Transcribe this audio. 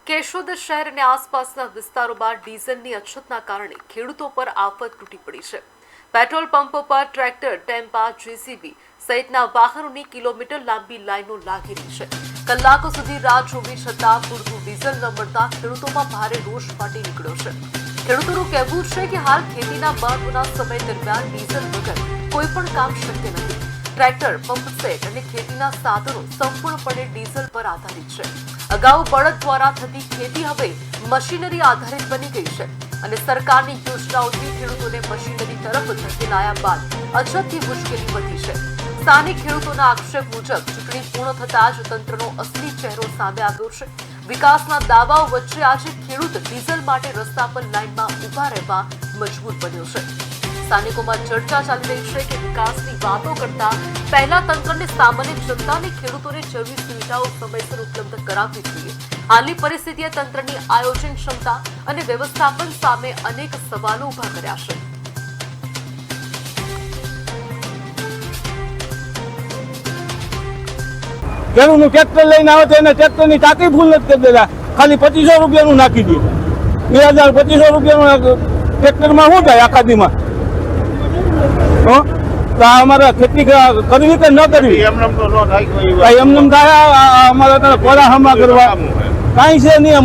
કેશોદ શહેર અને આસપાસના વિસ્તારોમાં ડીઝલની અછતના કારણે ખેડૂતો પર આફત તૂટી પડી છે। પેટ્રોલ પંપ પર ટ્રેક્ટર, ટેમ્પા, જેસીબી સહિતના વાહનોની કિલોમીટર લાંબી લાઈનો લાગી રહી છે। કલાકો સુધી રાહ જોવી છતાં પૂરતું ડીઝલ ન મળતા ખેડૂતોમાં ભારે રોષ ફાટી નીકળ્યો છે। ખેડૂતોનું કહેવું છે કે હાલ ખેતીના મહત્વના સમય દરમિયાન ડીઝલ વગર કોઈ પણ કામ શક્ય નથી। ટ્રેક્ટર, પંપ સેટ અને ખેતીના સાધનો સંપૂર્ણપણે ડીઝલ પર આધારિત છે। અગાઉ બળદ દ્વારા થતી ખેતી હવે મશીનરી આધારિત બની ગઈ છે અને સરકારની યોજનાઓથી ખેડૂતોને મશીનરી તરફ ધકેલાયા બાદ અછતથી મુશ્કેલી વધી છે। સ્થાનિક ખેડૂતોના આક્ષેપ મુજબ ચૂંટણી પૂર્ણ થતાં જ તંત્રનો અસલી ચહેરો સામે આવ્યો છે। વિકાસના દાવાઓ વચ્ચે આજે ખેડૂત ડીઝલ માટે રસ્તા પર લાઈનમાં ઊભા રહેવા મજબૂર બન્યો છે। સ્થાનિકોમાં ચર્ચા ચાલી રહી છે કે વિકાસની વાતો કરતા પહેલા તંત્રને સામાન્ય જનતા અને ખેડૂતોને જરૂરી સુવિધાઓ સમયસર ઉપલબ્ધ કરાવવી જોઈએ। હાલની પરિસ્થિતિએ તંત્રની આયોજન ક્ષમતા અને વ્યવસ્થાપન સામે અનેક સવાલો ઉભા કર્યા છે। ખેડૂતનું ટ્રેક્ટર લઈને આવે તો એને ટ્રેક્ટરની ટાંકી ફૂલ નથી કરી દેતા, ખાલી 2500 રૂપિયાનું નાખી દે। 2200 રૂપિયાનું ટ્રેક્ટરમાં શું થાય આખા દીમાં? તો અમારે ખેતી કરવી કે ન કરવી? એમને થાય અમારે કોરા હમા કરવા કાંઈ છે નહીં।